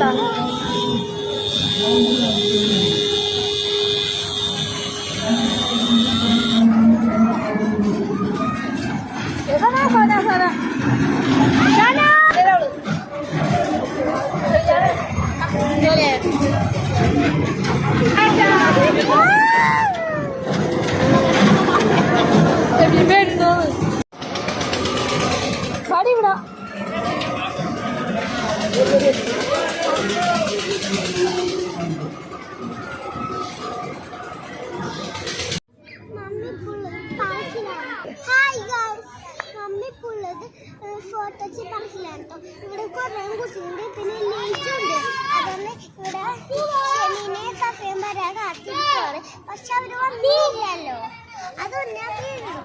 കണ്ടോ? ഫോട്ടോച്ച് പറക്കിലാണ് കേട്ടോ. ഇവിടെ കുറേ കുട്ടിയുണ്ട്, പിന്നെ ലേറ്റുണ്ട്. അതുകൊണ്ട് ഇവിടെ ഷെമീനെ കഫയും വരാൻ കാത്തിരിക്കുകയാണ്. പക്ഷെ അവർ വന്നില്ലല്ലോ, അതുകൊണ്ട് ഞാൻ വീഴും.